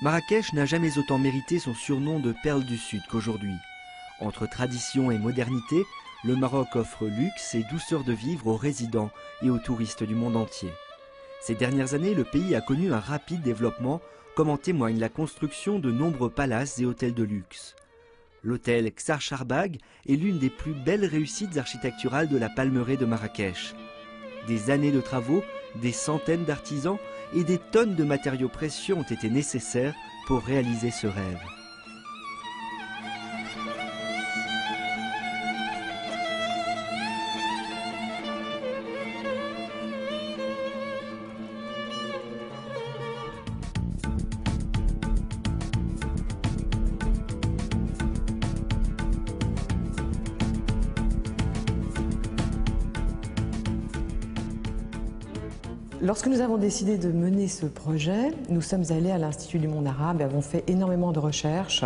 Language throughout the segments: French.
Marrakech n'a jamais autant mérité son surnom de perle du Sud qu'aujourd'hui. Entre tradition et modernité, le Maroc offre luxe et douceur de vivre aux résidents et aux touristes du monde entier. Ces dernières années, le pays a connu un rapide développement, comme en témoigne la construction de nombreux palaces et hôtels de luxe. L'hôtel Ksar Charbag est l'une des plus belles réussites architecturales de la Palmeraie de Marrakech. Des années de travaux, des centaines d'artisans et des tonnes de matériaux précieux ont été nécessaires pour réaliser ce rêve. Lorsque nous avons décidé de mener ce projet, nous sommes allés à l'Institut du monde arabe et avons fait énormément de recherches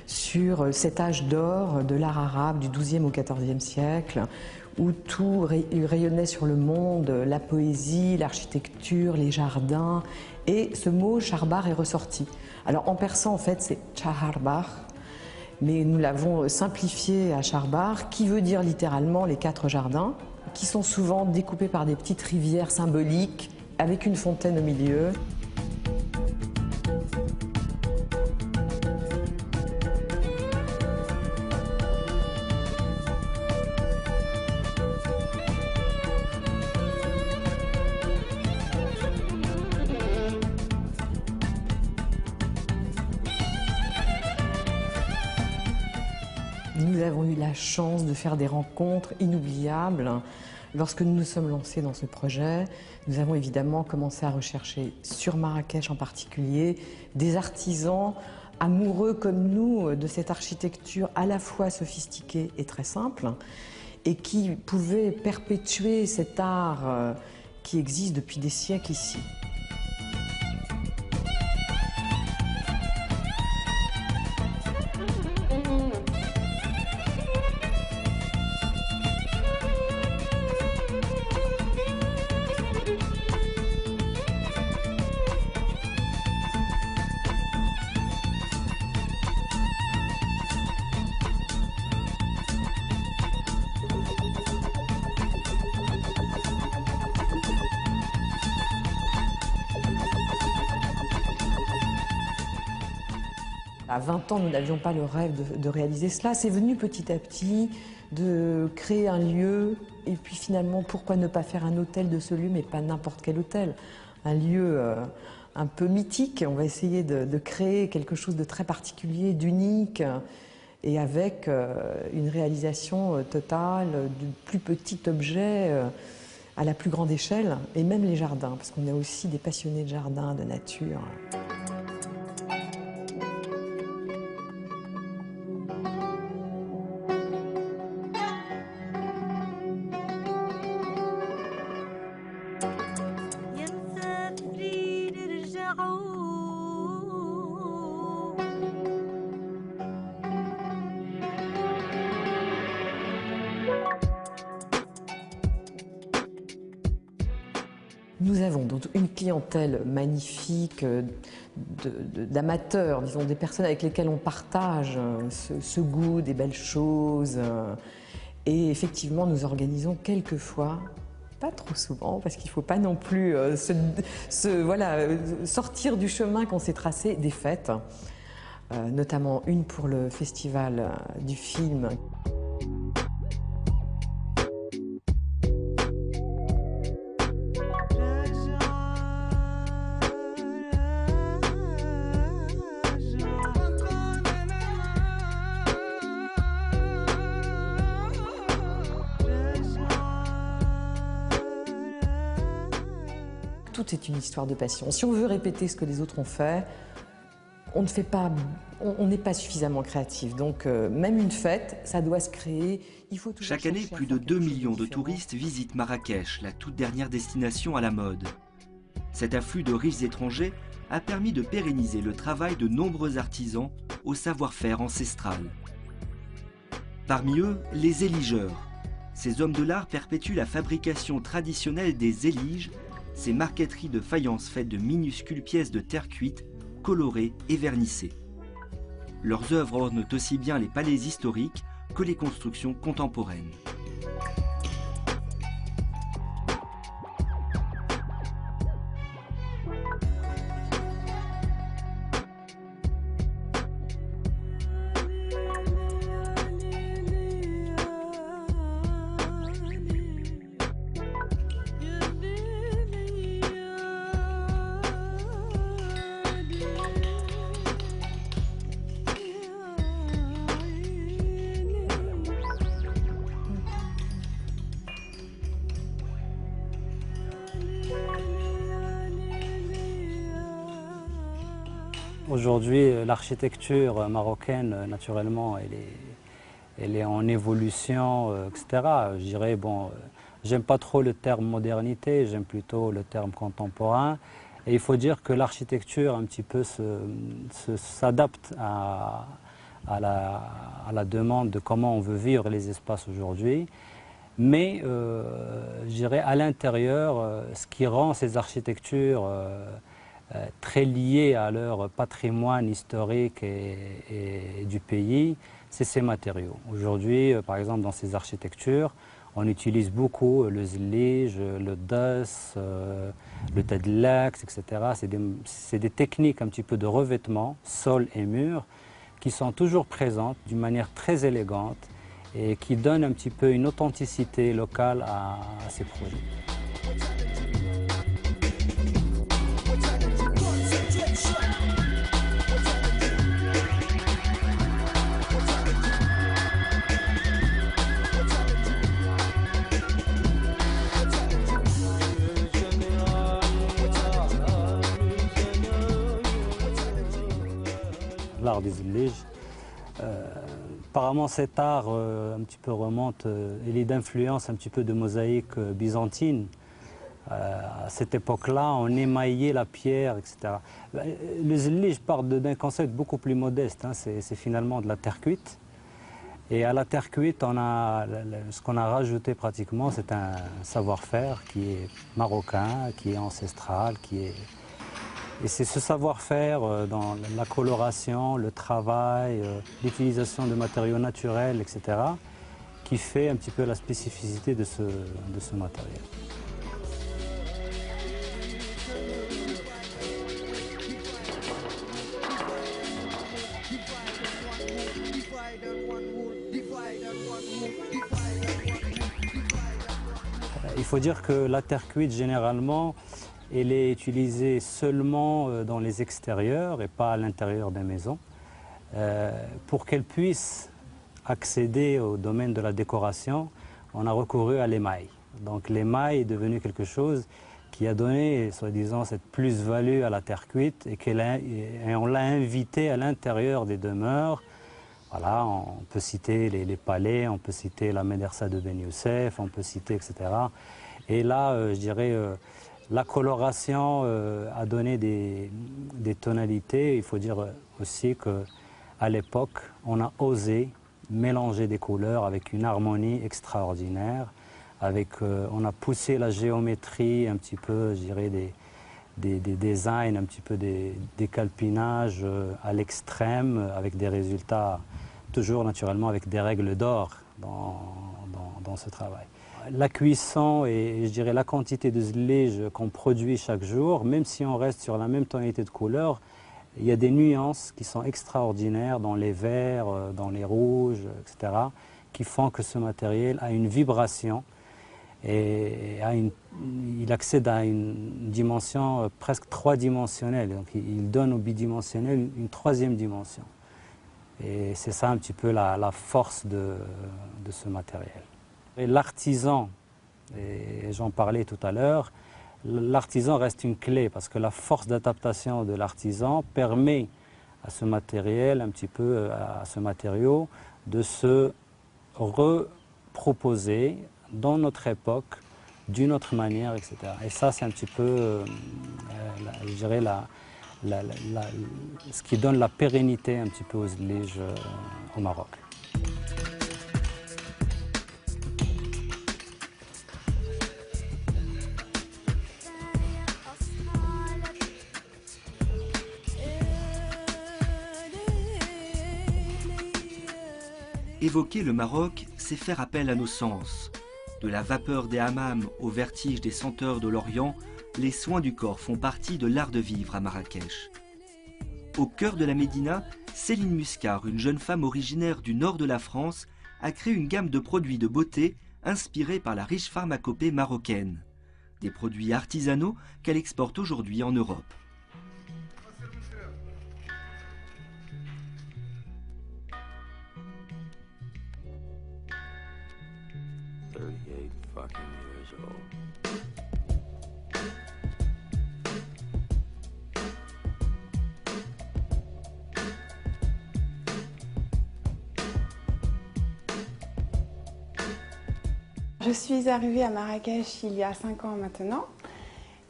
sur cet âge d'or de l'art arabe du XIIe au XIVe siècle, où tout rayonnait sur le monde, la poésie, l'architecture, les jardins, et ce mot charbar est ressorti. Alors en persan, en fait, c'est chaharbar, mais nous l'avons simplifié à charbar, qui veut dire littéralement les 4 jardins, qui sont souvent découpés par des petites rivières symboliques avec une fontaine au milieu. Nous avons eu la chance de faire des rencontres inoubliables. Lorsque nous nous sommes lancés dans ce projet, nous avons évidemment commencé à rechercher sur Marrakech en particulier des artisans amoureux comme nous de cette architecture à la fois sophistiquée et très simple et qui pouvaient perpétuer cet art qui existe depuis des siècles ici. À 20 ans, nous n'avions pas le rêve de réaliser cela. C'est venu petit à petit de créer un lieu et puis finalement, pourquoi ne pas faire un hôtel de ce lieu, mais pas n'importe quel hôtel. Un lieu un peu mythique. On va essayer de créer quelque chose de très particulier, d'unique et avec une réalisation totale du plus petit objet à la plus grande échelle et même les jardins, parce qu'on a aussi des passionnés de jardins, de nature. Nous avons donc une clientèle magnifique d'amateurs, disons des personnes avec lesquelles on partage ce goût des belles choses. Et effectivement, nous organisons quelquefois, pas trop souvent, parce qu'il ne faut pas non plus sortir du chemin qu'on s'est tracé, des fêtes, notamment une pour le festival du film. Tout est une histoire de passion. Si on veut répéter ce que les autres ont fait, on n'est pas suffisamment créatif. Donc même une fête, ça doit se créer. Il faut toujours Chaque année, plus de 2 millions de touristes visitent Marrakech, la toute dernière destination à la mode. Cet afflux de riches étrangers a permis de pérenniser le travail de nombreux artisans au savoir-faire ancestral. Parmi eux, les éligeurs. Ces hommes de l'art perpétuent la fabrication traditionnelle des éliges, ces marqueteries de faïence faites de minuscules pièces de terre cuite colorées et vernissées. Leurs œuvres ornent aussi bien les palais historiques que les constructions contemporaines. Aujourd'hui, l'architecture marocaine, naturellement, elle est en évolution, etc. Je dirais, bon, j'aime pas trop le terme modernité, j'aime plutôt le terme contemporain. Et il faut dire que l'architecture, un petit peu, s'adapte à la demande de comment on veut vivre les espaces aujourd'hui. Mais, je dirais, à l'intérieur, ce qui rend ces architectures très liées à leur patrimoine historique et du pays, c'est ces matériaux. Aujourd'hui, par exemple, dans ces architectures, on utilise beaucoup le zlige, le das, le tadlax, etc. C'est des techniques un petit peu de revêtement, sol et mur, qui sont toujours présentes d'une manière très élégante et qui donnent un petit peu une authenticité locale à ces projets. L'art des zlige. Apparemment cet art un petit peu remonte, il est d'influence un petit peu de mosaïque byzantine. À cette époque-là, on émaillait la pierre, etc. Le zlige part d'un concept beaucoup plus modeste, hein, c'est finalement de la terre cuite. Et à la terre cuite, ce qu'on a rajouté pratiquement, c'est un savoir-faire qui est marocain, qui est ancestral, Et c'est ce savoir-faire dans la coloration, le travail, l'utilisation de matériaux naturels, etc., qui fait un petit peu la spécificité de ce matériel. Il faut dire que la terre cuite, généralement, elle est utilisée seulement dans les extérieurs et pas à l'intérieur des maisons. Pour qu'elle puisse accéder au domaine de la décoration, on a recouru à l'émail. Donc l'émail est devenu quelque chose qui a donné, soi-disant, cette plus-value à la terre cuite et on l'a invité à l'intérieur des demeures. Voilà, on peut citer les palais, on peut citer la médersa de Ben Youssef, on peut citer, etc. Et là, je dirais, la coloration a donné des tonalités. Il faut dire aussi qu'à l'époque, on a osé mélanger des couleurs avec une harmonie extraordinaire. On a poussé la géométrie un petit peu, je dirais, des designs, un petit peu des calpinages à l'extrême, avec des résultats toujours naturellement avec des règles d'or dans ce travail. La cuisson et je dirais la quantité de zlige qu'on produit chaque jour, même si on reste sur la même tonalité de couleur, il y a des nuances qui sont extraordinaires dans les verts, dans les rouges, etc., qui font que ce matériel a une vibration et il accède à une dimension presque trois-dimensionnelle. Donc il donne au bidimensionnel une troisième dimension. Et c'est ça un petit peu la force de ce matériel. L'artisan, et j'en parlais tout à l'heure, l'artisan reste une clé parce que la force d'adaptation de l'artisan permet à ce matériel, un petit peu à ce matériau, de se reproposer dans notre époque d'une autre manière, etc. Et ça, c'est un petit peu, je dirais, ce qui donne la pérennité un petit peu aux zlige au Maroc. Évoquer le Maroc, c'est faire appel à nos sens. De la vapeur des hammams au vertige des senteurs de l'Orient, les soins du corps font partie de l'art de vivre à Marrakech. Au cœur de la Médina, Céline Muscar, une jeune femme originaire du nord de la France, a créé une gamme de produits de beauté inspirés par la riche pharmacopée marocaine. Des produits artisanaux qu'elle exporte aujourd'hui en Europe. Je suis arrivée à Marrakech il y a 5 ans maintenant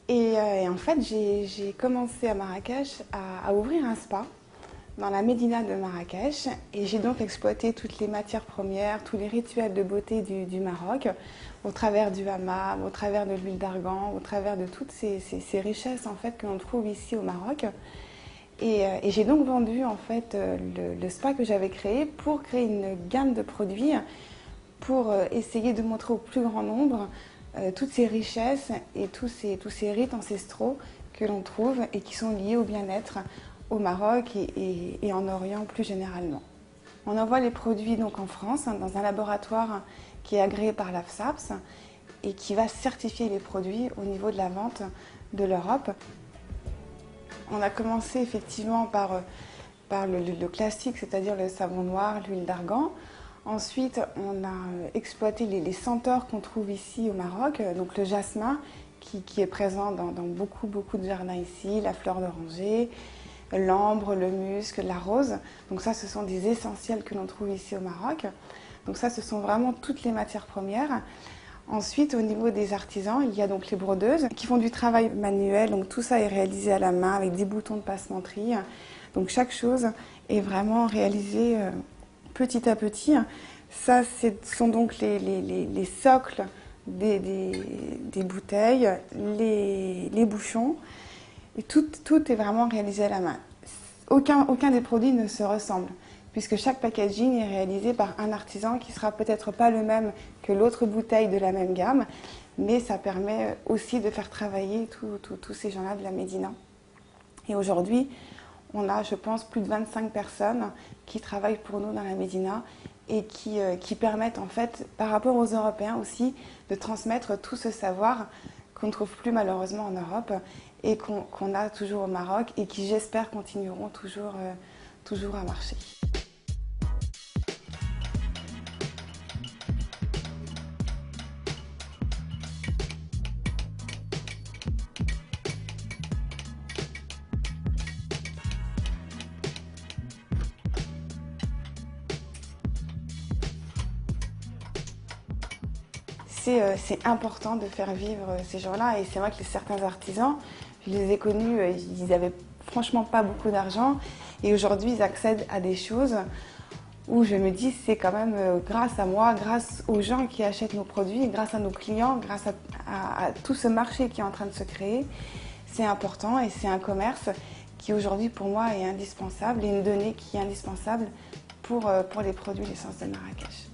et en fait j'ai commencé à Marrakech à ouvrir un spa dans la Médina de Marrakech et j'ai donc exploité toutes les matières premières, tous les rituels de beauté du Maroc au travers du hammam, au travers de l'huile d'argan, au travers de toutes ces richesses en fait que l'on trouve ici au Maroc. Et j'ai donc vendu en fait le spa que j'avais créé pour créer une gamme de produits pour essayer de montrer au plus grand nombre toutes ces richesses et tous ces rites ancestraux que l'on trouve et qui sont liés au bien-être au Maroc et en Orient plus généralement. On envoie les produits donc en France dans un laboratoire qui est agréé par l'AFSAPS et qui va certifier les produits au niveau de la vente de l'Europe. On a commencé effectivement par le classique, c'est-à-dire le savon noir, l'huile d'argan. Ensuite, on a exploité les senteurs qu'on trouve ici au Maroc, donc le jasmin qui est présent dans beaucoup de jardins ici, la fleur d'oranger, l'ambre, le musc, la rose. Donc ça, ce sont des essentiels que l'on trouve ici au Maroc. Donc ça, ce sont vraiment toutes les matières premières. Ensuite, au niveau des artisans, il y a donc les brodeuses qui font du travail manuel. Donc tout ça est réalisé à la main avec des boutons de passementerie. Donc chaque chose est vraiment réalisée petit à petit. Ça, ce sont donc les socles des bouteilles, les bouchons. Et tout est vraiment réalisé à la main. Aucun des produits ne se ressemble, puisque chaque packaging est réalisé par un artisan qui sera peut-être pas le même que l'autre bouteille de la même gamme, mais ça permet aussi de faire travailler tous ces gens-là de la Médina. Et aujourd'hui, on a, je pense, plus de 25 personnes qui travaillent pour nous dans la Médina et qui permettent, en fait, par rapport aux Européens aussi, de transmettre tout ce savoir qu'on ne trouve plus malheureusement en Europe et qu'on a toujours au Maroc et qui, j'espère, continueront toujours à marcher. C'est important de faire vivre ces gens-là et c'est vrai que certains artisans, je les ai connus, ils n'avaient franchement pas beaucoup d'argent et aujourd'hui ils accèdent à des choses où je me dis c'est quand même grâce à moi, grâce aux gens qui achètent nos produits, grâce à nos clients, grâce à tout ce marché qui est en train de se créer, c'est important et c'est un commerce qui aujourd'hui pour moi est indispensable et une donnée qui est indispensable pour les produits l'essence de Marrakech.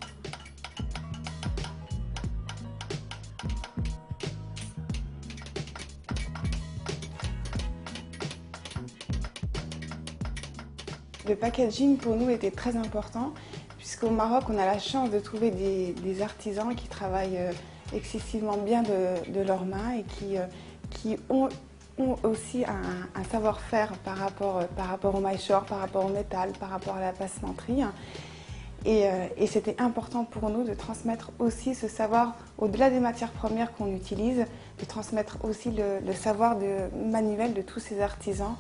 Le packaging pour nous était très important puisqu'au Maroc on a la chance de trouver des artisans qui travaillent excessivement bien de leurs mains et qui ont aussi un savoir-faire par rapport au maillechort, par rapport au métal, par rapport à la passementerie. Et c'était important pour nous de transmettre aussi ce savoir, au-delà des matières premières qu'on utilise, de transmettre aussi le savoir manuel de tous ces artisans.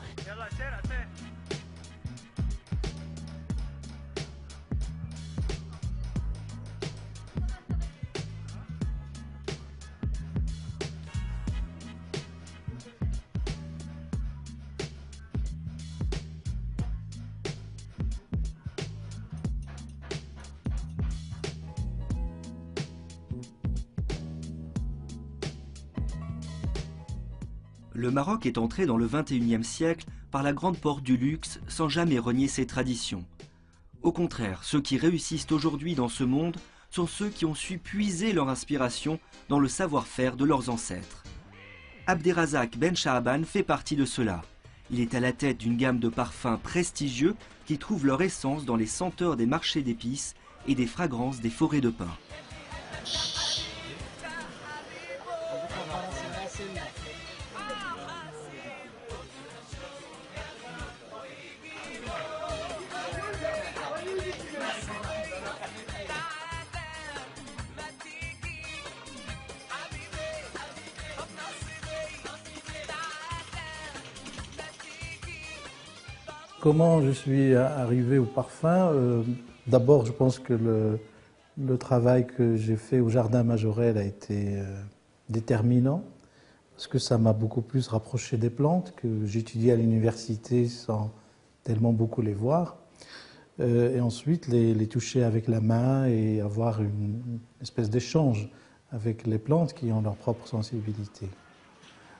Le Maroc est entré dans le XXIe siècle par la grande porte du luxe sans jamais renier ses traditions. Au contraire, ceux qui réussissent aujourd'hui dans ce monde sont ceux qui ont su puiser leur inspiration dans le savoir-faire de leurs ancêtres. Abderrazak Ben Shaaban fait partie de ceux-là. Il est à la tête d'une gamme de parfums prestigieux qui trouvent leur essence dans les senteurs des marchés d'épices et des fragrances des forêts de pins. Comment je suis arrivé au parfum? D'abord, je pense que le travail que j'ai fait au Jardin Majorelle a été déterminant, parce que ça m'a beaucoup plus rapproché des plantes, que j'étudiais à l'université sans tellement beaucoup les voir. Et ensuite, les toucher avec la main et avoir une espèce d'échange avec les plantes qui ont leur propre sensibilité.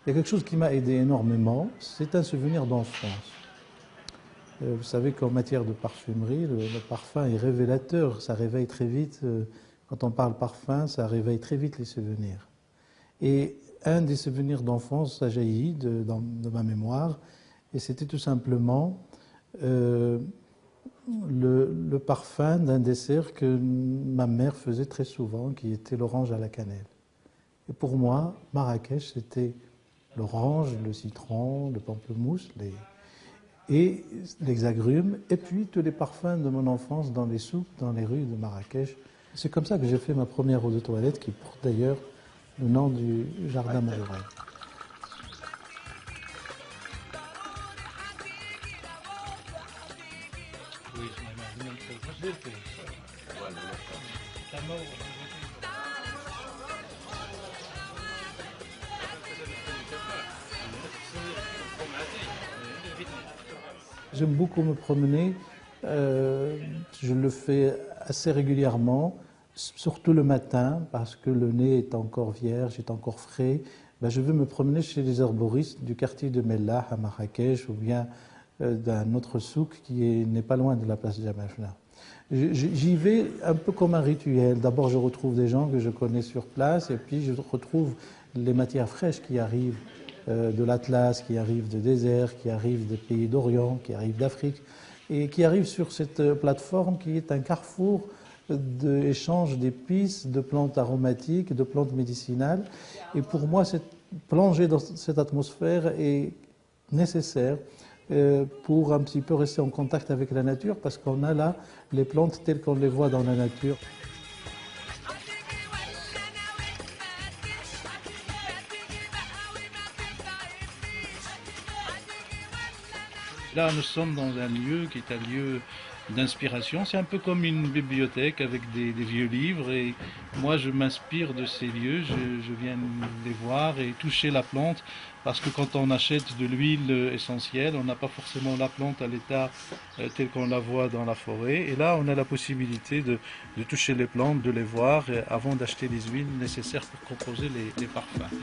Il y a quelque chose qui m'a aidé énormément, c'est un souvenir d'enfance. Vous savez qu'en matière de parfumerie, le parfum est révélateur, ça réveille très vite, quand on parle parfum, ça réveille très vite les souvenirs. Et un des souvenirs d'enfance, ça jaillit de ma mémoire, et c'était tout simplement le parfum d'un dessert que ma mère faisait très souvent, qui était l'orange à la cannelle. Et pour moi, Marrakech, c'était l'orange, le citron, le pamplemousse, et les agrumes, et puis tous les parfums de mon enfance dans les souks, dans les rues de Marrakech. C'est comme ça que j'ai fait ma première eau de toilette, qui porte d'ailleurs le nom du Jardin Majorelle. J'aime beaucoup me promener, je le fais assez régulièrement, surtout le matin, parce que le nez est encore vierge, est encore frais. Ben, je veux me promener chez les herboristes du quartier de Mellah à Marrakech, ou bien d'un autre souk qui n'est pas loin de la place Jamajna. J'y vais un peu comme un rituel. D'abord, je retrouve des gens que je connais sur place, et puis je retrouve les matières fraîches qui arrivent de l'Atlas, qui arrivent de désert, qui arrivent des pays d'Orient, qui arrivent d'Afrique, et qui arrivent sur cette plateforme qui est un carrefour d'échange d'épices, de plantes aromatiques, de plantes médicinales. Et pour moi, plonger dans cette atmosphère est nécessaire pour un petit peu rester en contact avec la nature, parce qu'on a là les plantes telles qu'on les voit dans la nature. Là, nous sommes dans un lieu qui est un lieu d'inspiration. C'est un peu comme une bibliothèque avec des vieux livres. Et moi, je m'inspire de ces lieux. Je viens les voir et toucher la plante. Parce que quand on achète de l'huile essentielle, on n'a pas forcément la plante à l'état tel qu'on la voit dans la forêt. Et là, on a la possibilité de toucher les plantes, de les voir avant d'acheter les huiles nécessaires pour composer les parfums.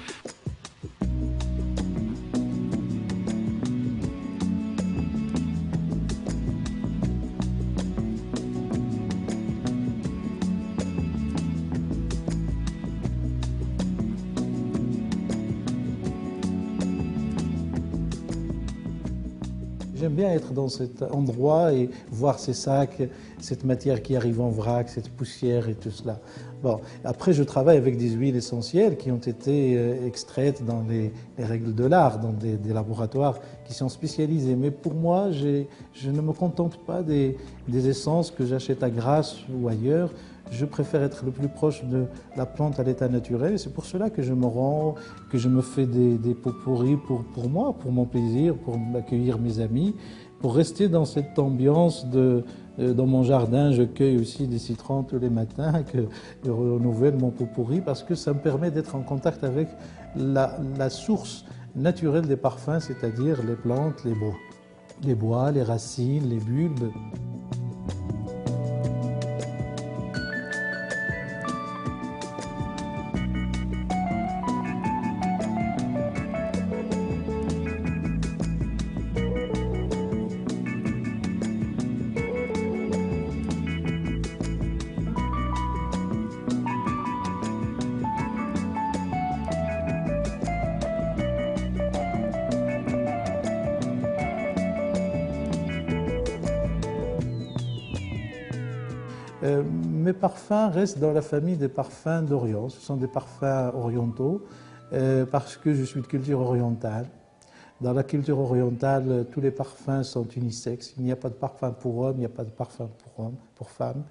J'aime bien être dans cet endroit et voir ces sacs, cette matière qui arrive en vrac, cette poussière et tout cela. Bon, après, je travaille avec des huiles essentielles qui ont été extraites dans les règles de l'art, dans des laboratoires qui sont spécialisés. Mais pour moi, je ne me contente pas des essences que j'achète à Grasse ou ailleurs. Je préfère être le plus proche de la plante à l'état naturel. C'est pour cela que je me rends, que je me fais des pots pourris pour moi, pour mon plaisir, pour accueillir mes amis, pour rester dans cette ambiance dans mon jardin. Je cueille aussi des citrons tous les matins, que je renouvelle mon pot pourri parce que ça me permet d'être en contact avec la source naturelle des parfums, c'est-à-dire les plantes, les bois, les racines, les bulbes. Mes parfums restent dans la famille des parfums d'Orient. Ce sont des parfums orientaux parce que je suis de culture orientale. Dans la culture orientale, tous les parfums sont unisexes. Il n'y a pas de parfum pour hommes, il n'y a pas de parfum pour femmes.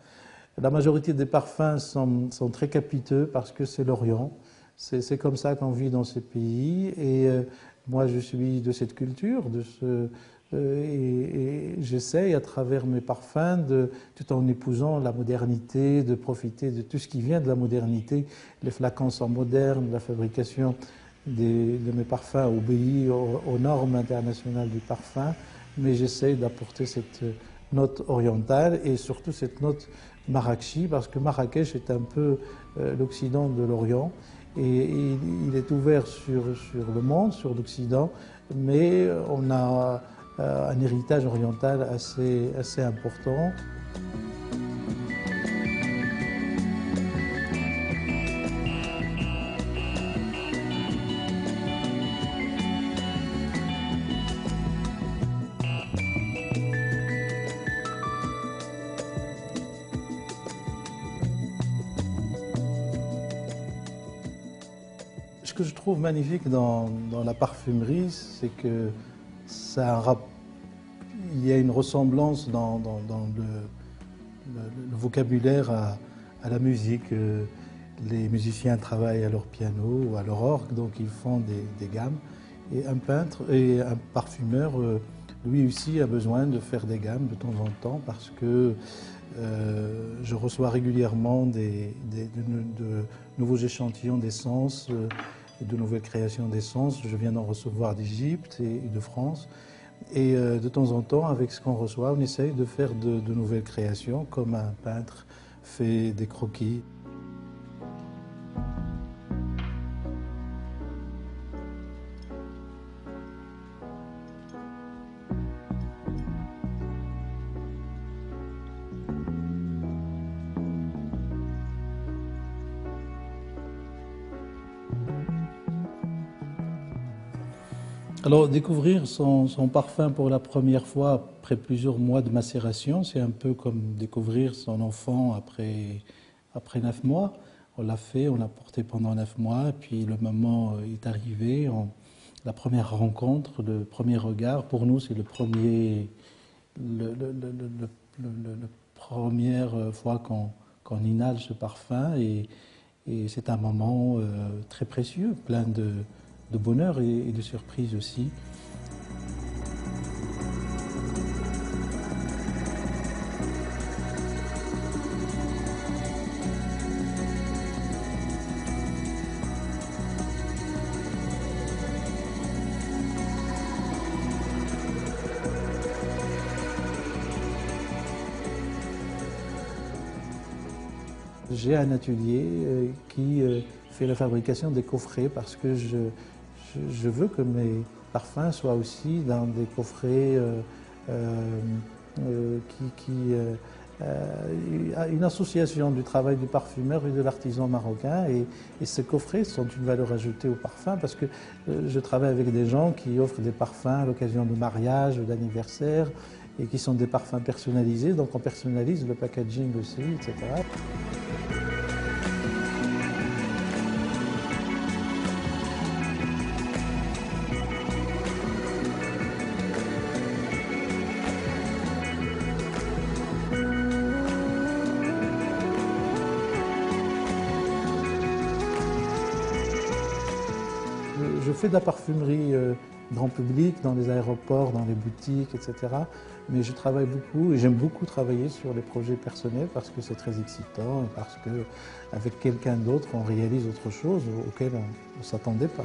La majorité des parfums sont très capiteux parce que c'est l'Orient. C'est comme ça qu'on vit dans ces pays. Et moi, je suis de cette culture, et j'essaye à travers mes parfums, tout en épousant la modernité, de profiter de tout ce qui vient de la modernité. Les flacons sont modernes, la fabrication de mes parfums obéit aux normes internationales du parfum, mais j'essaye d'apporter cette note orientale et surtout cette note marrakchi, parce que Marrakech est un peu l'Occident de l'Orient, et il est ouvert sur le monde, sur l'Occident, mais on a un héritage oriental assez important. Ce que je trouve magnifique dans la parfumerie, c'est que il y a une ressemblance dans le vocabulaire à la musique. Les musiciens travaillent à leur piano ou à leur orgue, donc ils font des gammes. Et un peintre et un parfumeur, lui aussi, a besoin de faire des gammes de temps en temps parce que je reçois régulièrement de nouveaux échantillons d'essence, de nouvelles créations d'essence. Je viens d'en recevoir d'Égypte et de France. Et de temps en temps, avec ce qu'on reçoit, on essaye de faire de nouvelles créations, comme un peintre fait des croquis. Alors, découvrir son parfum pour la première fois après plusieurs mois de macération, c'est un peu comme découvrir son enfant après 9 mois. On l'a fait, on l'a porté pendant 9 mois, et puis le moment est arrivé, la première rencontre, le premier regard. Pour nous, c'est la première fois qu'on inhale ce parfum, et c'est un moment très précieux, plein de bonheur et de surprise aussi. J'ai un atelier qui fait la fabrication des coffrets parce que je veux que mes parfums soient aussi dans des coffrets une association du travail du parfumeur et de l'artisan marocain. Et ces coffrets sont une valeur ajoutée au parfum parce que je travaille avec des gens qui offrent des parfums à l'occasion de mariage, d'anniversaire, et qui sont des parfums personnalisés. Donc on personnalise le packaging aussi, etc. Je fais de la parfumerie grand public, dans les aéroports, dans les boutiques, etc. Mais je travaille beaucoup et j'aime beaucoup travailler sur les projets personnels parce que c'est très excitant et parce qu'avec quelqu'un d'autre, on réalise autre chose auquel on ne s'attendait pas.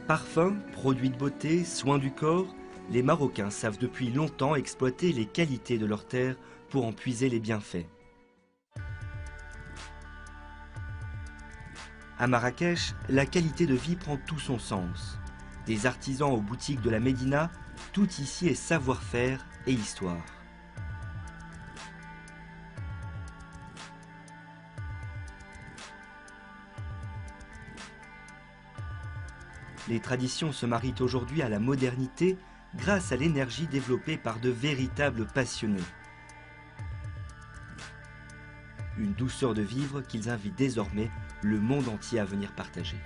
Parfums, produits de beauté, soins du corps, les Marocains savent depuis longtemps exploiter les qualités de leur terre pour en puiser les bienfaits. À Marrakech, la qualité de vie prend tout son sens. Des artisans aux boutiques de la Médina, tout ici est savoir-faire et histoire. Les traditions se marient aujourd'hui à la modernité grâce à l'énergie développée par de véritables passionnés. Une douceur de vivre qu'ils invitent désormais le monde entier à venir partager.